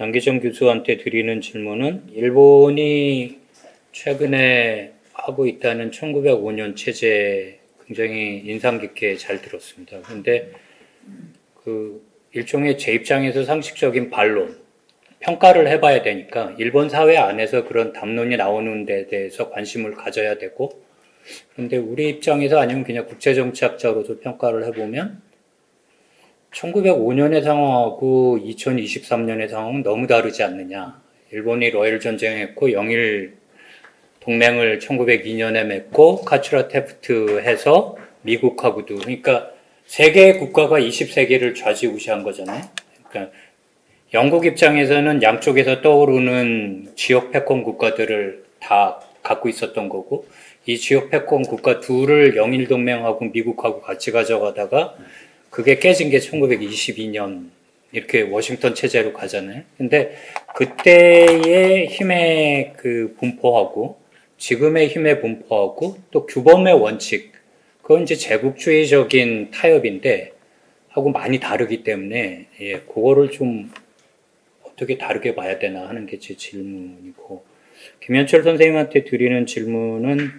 남기정 교수한테 드리는 질문은 일본이 최근에 하고 있다는 1905년 체제 굉장히 인상 깊게 잘 들었습니다. 그런데 그 일종의 제 입장에서 상식적인 반론, 평가를 해봐야 되니까 일본 사회 안에서 그런 담론이 나오는 데 대해서 관심을 가져야 되고, 그런데 우리 입장에서 아니면 그냥 국제정치학자로서 평가를 해보면 1905년의 상황하고 2023년의 상황은 너무 다르지 않느냐. 일본이 러일 전쟁했고 영일 동맹을 1902년에 맺고 카츠라 테프트 해서 미국하고도, 그러니까 세 개의 국가가 20세기를 좌지우지한 거잖아요. 그러니까 영국 입장에서는 양쪽에서 떠오르는 지역 패권 국가들을 다 갖고 있었던 거고, 이 지역 패권 국가 둘을 영일 동맹하고 미국하고 같이 가져가다가 그게 깨진 게 1922년 이렇게 워싱턴 체제로 가잖아요. 근데 그때의 힘의 그 분포하고 지금의 힘의 분포하고 또 규범의 원칙, 그건 이제 제국주의적인 타협인데 하고 많이 다르기 때문에 그거를 좀 어떻게 다르게 봐야 되나 하는 게 제 질문이고, 김현철 선생님한테 드리는 질문은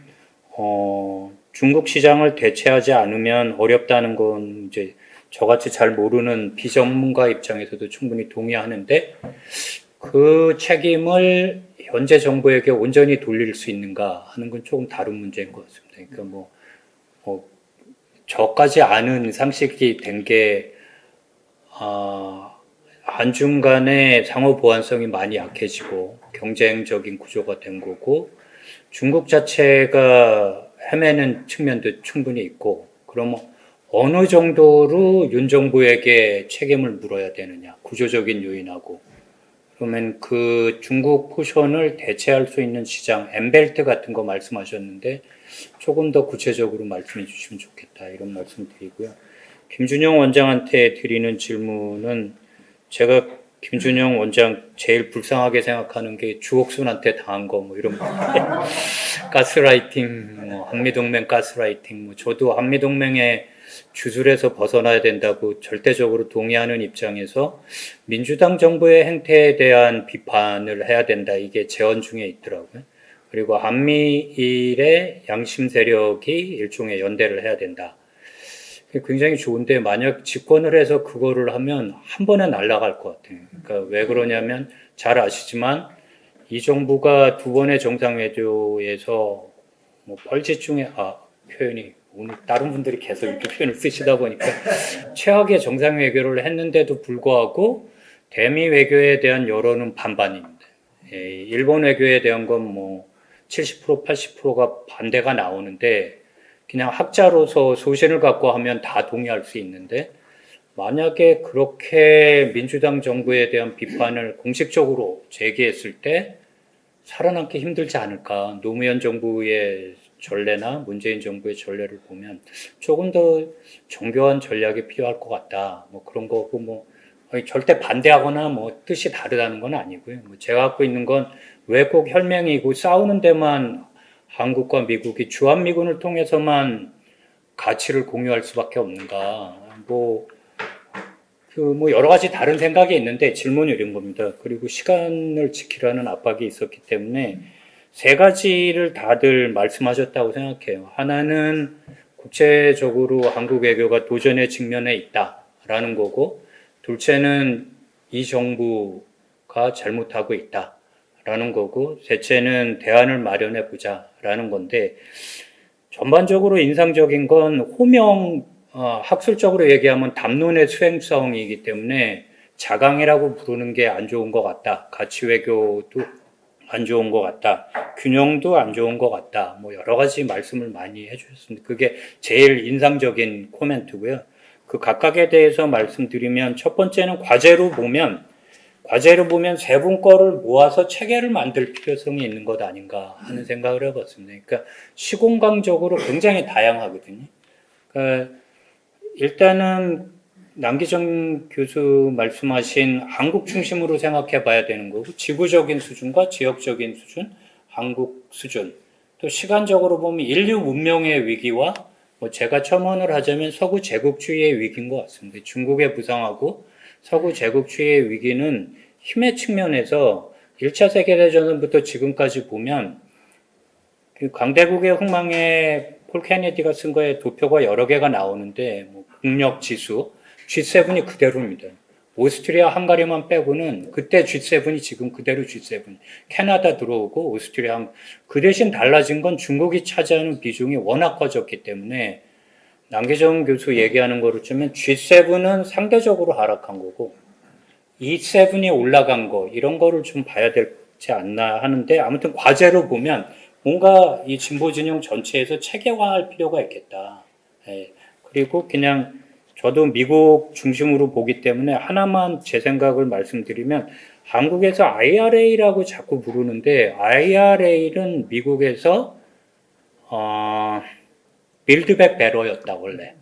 중국 시장을 대체하지 않으면 어렵다는 건 이제 저같이 잘 모르는 비전문가 입장에서도 충분히 동의하는데, 그 책임을 현재 정부에게 온전히 돌릴 수 있는가 하는 건 조금 다른 문제인 것 같습니다. 그러니까 저까지 아는 상식이 된 게, 한중 간의 상호 보완성이 많이 약해지고 경쟁적인 구조가 된 거고, 중국 자체가 헤매는 측면도 충분히 있고, 그러면 어느 정도로 윤 정부에게 책임을 물어야 되느냐, 구조적인 요인하고, 그러면 그 중국 포션을 대체할 수 있는 시장, 엠벨트 같은 거 말씀하셨는데 조금 더 구체적으로 말씀해 주시면 좋겠다, 이런 말씀 드리고요. 김준영 원장한테 드리는 질문은, 제가 김준영 원장 제일 불쌍하게 생각하는 게 주옥순한테 당한 거 이런 거. 가스라이팅, 한미동맹 가스라이팅, 저도 한미동맹의 주술에서 벗어나야 된다고 절대적으로 동의하는 입장에서 민주당 정부의 행태에 대한 비판을 해야 된다, 이게 제언 중에 있더라고요. 그리고 한미일의 양심 세력이 일종의 연대를 해야 된다. 굉장히 좋은데 만약 집권을 해서 그거를 하면 한 번에 날아갈 것 같아요. 그러니까 왜 그러냐면 잘 아시지만 이 정부가 두 번의 정상회담에서 뻘짓 중에 표현이 오늘 다른 분들이 계속 이렇게 표현을 쓰시다 보니까 최악의 정상회담을 했는데도 불구하고 대미 외교에 대한 여론은 반반입니다. 일본 외교에 대한 건 70% 80%가 반대가 나오는데, 그냥 학자로서 소신을 갖고 하면 다 동의할 수 있는데, 만약에 그렇게 민주당 정부에 대한 비판을 공식적으로 제기했을 때 살아남기 힘들지 않을까. 노무현 정부의 전례나 문재인 정부의 전례를 보면 조금 더 정교한 전략이 필요할 것 같다. 그런 거고, 절대 반대하거나 뜻이 다르다는 건 아니고요. 제가 갖고 있는 건 왜 꼭 혈맹이고 싸우는 데만 한국과 미국이 주한미군을 통해서만 가치를 공유할 수밖에 없는가. 여러 가지 다른 생각이 있는데 질문이 이런 겁니다. 그리고 시간을 지키라는 압박이 있었기 때문에 세 가지를 다들 말씀하셨다고 생각해요. 하나는 국제적으로 한국 외교가 도전에 직면해 있다라는 거고, 둘째는 이 정부가 잘못하고 있다라는 거고, 셋째는 대안을 마련해 보자라는 건데, 전반적으로 인상적인 건 학술적으로 얘기하면 담론의 수행성이기 때문에 자강이라고 부르는 게 안 좋은 것 같다. 가치 외교도 안 좋은 것 같다. 균형도 안 좋은 것 같다. 여러 가지 말씀을 많이 해주셨습니다. 그게 제일 인상적인 코멘트고요. 그 각각에 대해서 말씀드리면, 첫 번째는 과제로 보면 세 분 거를 모아서 체계를 만들 필요성이 있는 것 아닌가 하는 생각을 해봤습니다. 그러니까 시공간적으로 굉장히 다양하거든요. 그러니까 일단은 남기정 교수 말씀하신 한국 중심으로 생각해 봐야 되는 거고, 지구적인 수준과 지역적인 수준, 한국 수준, 또 시간적으로 보면 인류 문명의 위기와 제가 첨언을 하자면 서구 제국주의의 위기인 것 같습니다. 중국의 부상하고 서구 제국주의의 위기는 힘의 측면에서 1차 세계대전부터 지금까지 보면 그 강대국의 흥망에 폴 케네디가 쓴 거에 도표가 여러 개가 나오는데 뭐 국력 지수 G7이 그대로입니다. 오스트리아 헝가리만 빼고는 그때 G7이 지금 그대로 G7. 캐나다 들어오고 오스트리아 그 대신 달라진 건 중국이 차지하는 비중이 워낙 커졌기 때문에 남기정 교수 얘기하는 거로 치면 G7은 상대적으로 하락한 거고 E7이 올라간 거 이런 거를 좀 봐야 되지 않나 하는데 아무튼 과제로 보면 뭔가 이 진보 진영 전체에서 체계화할 필요가 있겠다. 예. 그리고 그냥 저도 미국 중심으로 보기 때문에 하나만 제 생각을 말씀드리면 한국에서 IRA라고 자꾸 부르는데 IRA는 미국에서 빌드백 베러였다 원래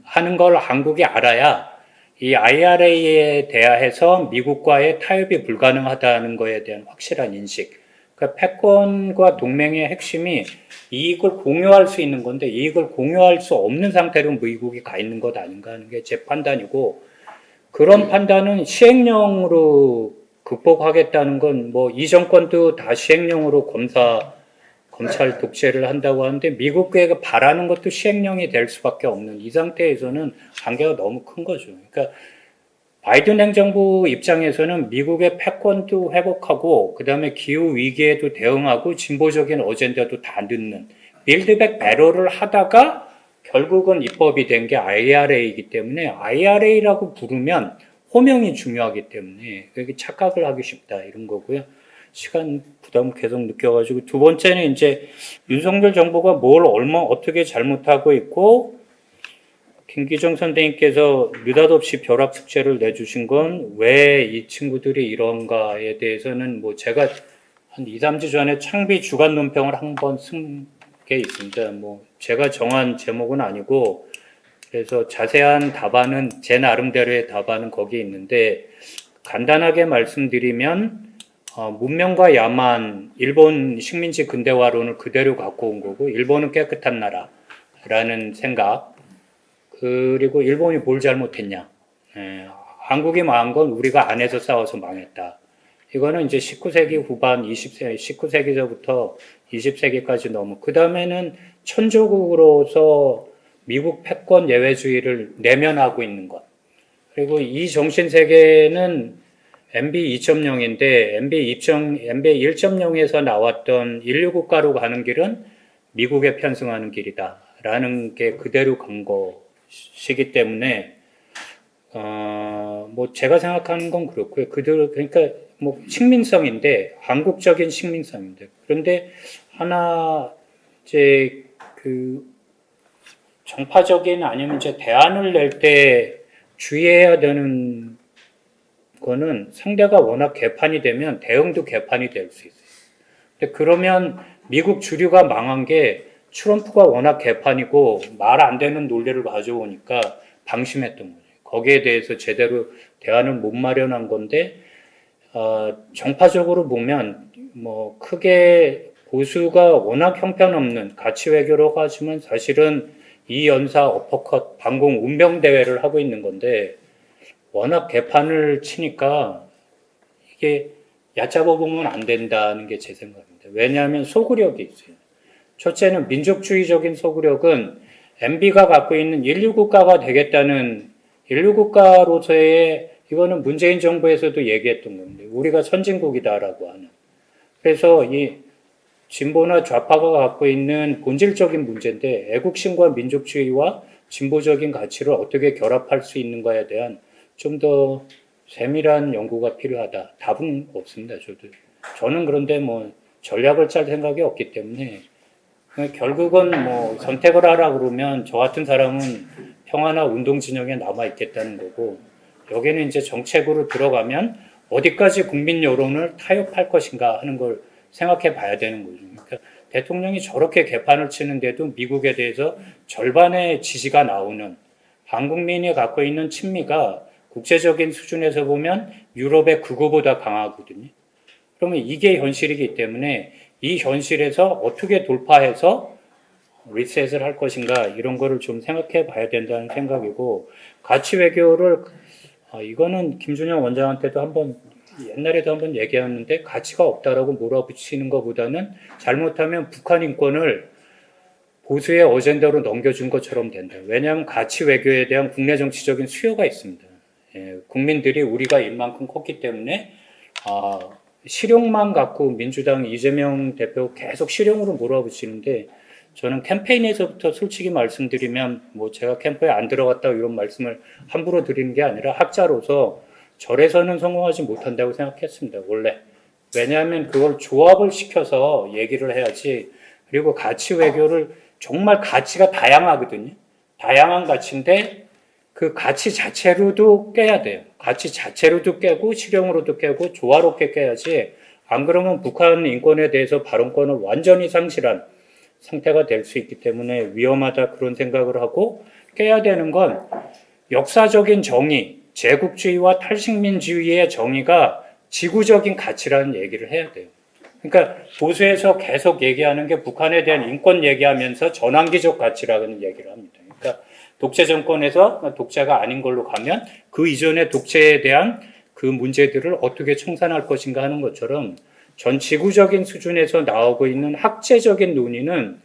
하는 걸 한국이 알아야 이 IRA에 대하여서 미국과의 타협이 불가능하다는 것에 대한 확실한 인식. 그러니까 패권과 동맹의 핵심이 이익을 공유할 수 있는 건데 이익을 공유할 수 없는 상태로 미국이 가 있는 것 아닌가 하는 게 제 판단이고 그런 판단은 시행령으로 극복하겠다는 건 뭐 이 정권도 다 시행령으로 검찰 독재를 한다고 하는데 미국에 바라는 것도 시행령이 될 수밖에 없는 이 상태에서는 한계가 너무 큰 거죠. 그러니까 바이든 행정부 입장에서는 미국의 패권도 회복하고 그다음에 기후 위기에도 대응하고 진보적인 어젠다도 다 넣는 빌드백 배럴을 하다가 결국은 입법이 된 게 IRA이기 때문에 IRA라고 부르면 호명이 중요하기 때문에 그게 착각을 하기 쉽다 이런 거고요. 시간 부담 계속 느껴가지고 두 번째는 이제 윤석열 정부가 뭘 어떻게 잘못하고 있고 김기정 선생님께서 느닷없이 벼락 숙제를 내주신 건 왜 이 친구들이 이런가에 대해서는 뭐 제가 한 2, 3주 전에 창비 주간 논평을 한 번 쓴 게 있습니다. 뭐 제가 정한 제목은 아니고 그래서 자세한 답안은 제 나름대로의 답안은 거기에 있는데 간단하게 말씀드리면 문명과 야만, 일본 식민지 근대화론을 그대로 갖고 온 거고 일본은 깨끗한 나라라는 생각 그리고 일본이 뭘 잘못했냐 한국이 망한 건 우리가 안에서 싸워서 망했다. 이거는 이제 19세기 후반 19세기서부터 20세기까지 넘어 그 다음에는 천조국으로서 미국 패권 예외주의를 내면하고 있는 것 그리고 이 정신세계는 MB 2.0인데 MB 1.0에서 나왔던 인류국가로 가는 길은 미국에 편승하는 길이다라는 게 그대로 간 것이기 때문에 뭐 제가 생각하는 건 그렇고요. 그러니까 뭐 식민성인데 한국적인 식민성인데 그런데 하나 이제 그 정파적인 아니면 이제 대안을 낼 때 주의해야 되는 거는 상대가 워낙 개판이 되면 대응도 개판이 될 수 있어요. 근데 그러면 미국 주류가 망한 게 트럼프가 워낙 개판이고 말 안 되는 논리를 가져오니까 방심했던 거죠. 거기에 대해서 제대로 대안을 못 마련한 건데 정파적으로 보면 뭐 크게 보수가 워낙 형편없는 가치 외교라고 하지만 사실은 이 연사 어퍼컷 반공 운명 대회를 하고 있는 건데 워낙 개판을 치니까 이게 얕잡아 보면 안 된다는 게 제 생각입니다. 왜냐하면 소구력이 있어요. 첫째는 민족주의적인 소구력은 MB가 갖고 있는 인류국가가 되겠다는 인류국가로서의 이거는 문재인 정부에서도 얘기했던 건데 우리가 선진국이다라고 하는 그래서 이 진보나 좌파가 갖고 있는 본질적인 문제인데 애국심과 민족주의와 진보적인 가치를 어떻게 결합할 수 있는가에 대한 좀 더 세밀한 연구가 필요하다. 답은 없습니다. 저는 그런데 뭐 전략을 짤 생각이 없기 때문에 결국은 뭐 선택을 하라 그러면 저 같은 사람은 평화나 운동 진영에 남아 있겠다는 거고 여기는 이제 정책으로 들어가면 어디까지 국민 여론을 타협할 것인가 하는 걸 생각해 봐야 되는 거죠. 그러니까 대통령이 저렇게 개판을 치는데도 미국에 대해서 절반의 지지가 나오는 한국민이 갖고 있는 친미가 국제적인 수준에서 보면 유럽의 그거보다 강하거든요. 그러면 이게 현실이기 때문에 이 현실에서 어떻게 돌파해서 리셋을 할 것인가 이런 거를 좀 생각해 봐야 된다는 생각이고 가치 외교를 이거는 김준영 원장한테도 한번 옛날에도 한번 얘기했는데 가치가 없다라고 몰아붙이는 것보다는 잘못하면 북한 인권을 보수의 어젠다로 넘겨준 것처럼 된다. 왜냐하면 가치 외교에 대한 국내 정치적인 수요가 있습니다. 국민들이 우리가 이만큼 컸기 때문에 실용만 갖고 민주당 이재명 대표 계속 실용으로 몰아붙이는데 저는 캠페인에서부터 솔직히 말씀드리면 뭐 제가 캠프에 안 들어갔다 이런 말씀을 함부로 드리는 게 아니라 학자로서 절에서는 성공하지 못한다고 생각했습니다. 원래. 왜냐하면 그걸 조합을 시켜서 얘기를 해야지. 그리고 가치 외교를 정말 가치가 다양하거든요. 다양한 가치인데 그 가치 자체로도 깨야 돼요. 가치 자체로도 깨고 실용으로도 깨고 조화롭게 깨야지. 안 그러면 북한 인권에 대해서 발언권을 완전히 상실한 상태가 될 수 있기 때문에 위험하다 그런 생각을 하고 깨야 되는 건 역사적인 정의, 제국주의와 탈식민주의의 정의가 지구적인 가치라는 얘기를 해야 돼요. 그러니까 보수에서 계속 얘기하는 게 북한에 대한 인권 얘기하면서 전환기적 가치라는 얘기를 합니다. 그러니까 독재 정권에서 독재가 아닌 걸로 가면 그 이전의 독재에 대한 그 문제들을 어떻게 청산할 것인가 하는 것처럼 전 지구적인 수준에서 나오고 있는 학제적인 논의는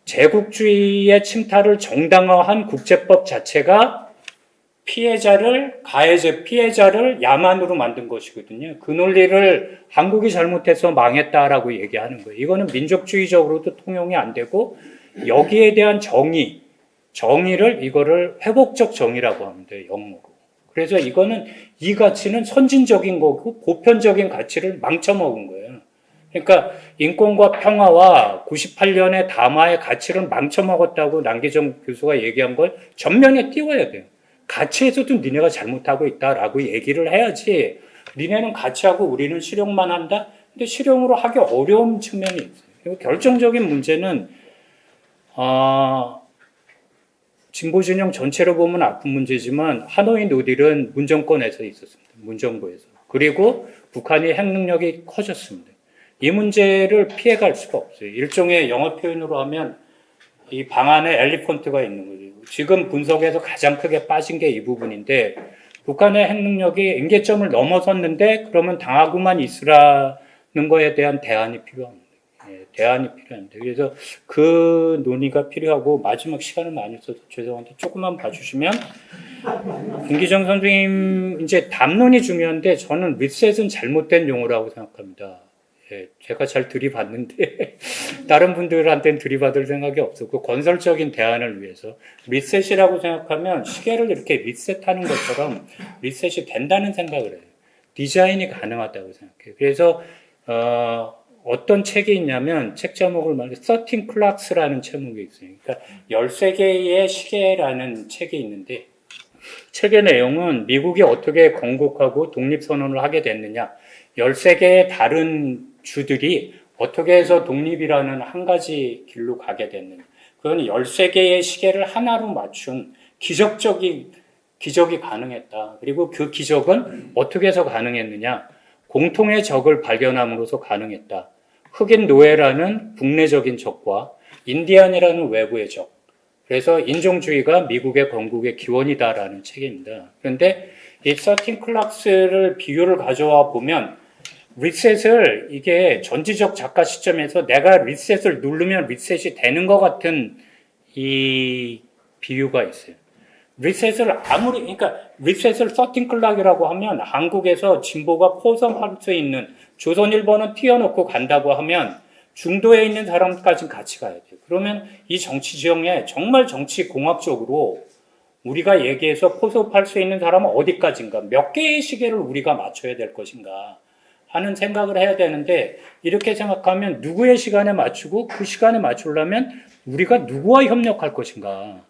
제국주의의 침탈을 정당화한 국제법 자체가 피해자를 야만으로 만든 것이거든요. 그 논리를 한국이 잘못해서 망했다라고 얘기하는 거예요. 이거는 민족주의적으로도 통용이 안 되고 여기에 대한 정의를 이거를 회복적 정의라고 합니다. 영어로. 그래서 이거는 이 가치는 선진적인 거고 보편적인 가치를 망쳐먹은 거예요. 그러니까 인권과 평화와 98년의 담화의 가치를 망쳐먹었다고 남기정 교수가 얘기한 걸 전면에 띄워야 돼요. 가치에서도 니네가 잘못하고 있다라고 얘기를 해야지 니네는 가치하고 우리는 실용만 한다? 근데 실용으로 하기 어려운 측면이 있어요. 그리고 결정적인 문제는 진보진영 전체로 보면 아픈 문제지만 하노이 노딜은 문정권에서 있었습니다. 문정부에서. 그리고 북한이 핵 능력이 커졌습니다. 이 문제를 피해갈 수가 없어요. 일종의 영어 표현으로 하면 이 방 안에 엘리펀트가 있는 거죠. 지금 분석에서 가장 크게 빠진 게 이 부분인데 북한의 핵 능력이 임계점을 넘어섰는데 그러면 당하고만 있으라는 거에 대한 대안이 필요합니다. 대안이 필요합니다. 그래서 그 논의가 필요하고 마지막 시간을 많이 써서 죄송한데 조금만 봐주시면 김기정 선생님 이제 담론이 중요한데 저는 리셋은 잘못된 용어라고 생각합니다. 제가 잘 들이받는데 다른 분들한테는 들이받을 생각이 없었고 건설적인 대안을 위해서 리셋이라고 생각하면 시계를 이렇게 리셋하는 것처럼 리셋이 된다는 생각을 해요. 디자인이 가능하다고 생각해요. 그래서 어떤 책이 있냐면 책 제목을 말해 13 Clocks라는 제목이 있어요. 그러니까 13개의 시계라는 책이 있는데 책의 내용은 미국이 어떻게 건국하고 독립선언을 하게 됐느냐 13개의 다른 주들이 어떻게 해서 독립이라는 한 가지 길로 가게 됐느냐 그건 13개의 시계를 하나로 맞춘 기적이 가능했다. 그리고 그 기적은 어떻게 해서 가능했느냐 공통의 적을 발견함으로써 가능했다. 흑인 노예라는 국내적인 적과 인디안이라는 외부의 적. 그래서 인종주의가 미국의 건국의 기원이다라는 책입니다. 그런데 이 13 클락스를 비유를 가져와 보면 리셋을 이게 전지적 작가 시점에서 내가 리셋을 누르면 리셋이 되는 것 같은 이 비유가 있어요. 그러니까 리셋을 13 클락이라고 하면 한국에서 진보가 포섭할 수 있는 조선일보는 띄워놓고 간다고 하면 중도에 있는 사람까지는 같이 가야 돼요. 그러면 이 정치 지형에 정말 정치 공학적으로 우리가 얘기해서 포섭할 수 있는 사람은 어디까지인가, 몇 개의 시계를 우리가 맞춰야 될 것인가 하는 생각을 해야 되는데 이렇게 생각하면 누구의 시간에 맞추고 그 시간에 맞추려면 우리가 누구와 협력할 것인가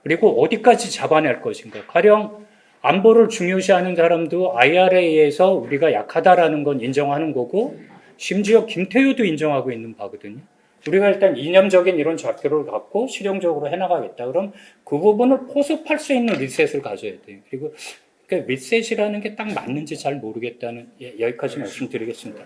그리고 어디까지 잡아낼 것인가. 가령 안보를 중요시하는 사람도 IRA에서 우리가 약하다라는 건 인정하는 거고 심지어 김태효도 인정하고 있는 바거든요. 우리가 일단 이념적인 이런 좌표를 갖고 실용적으로 해나가겠다. 그럼 그 부분을 포섭할 수 있는 리셋을 가져야 돼요. 그리고 그 리셋이라는 게 딱 맞는지 잘 모르겠다는 여기까지 말씀드리겠습니다.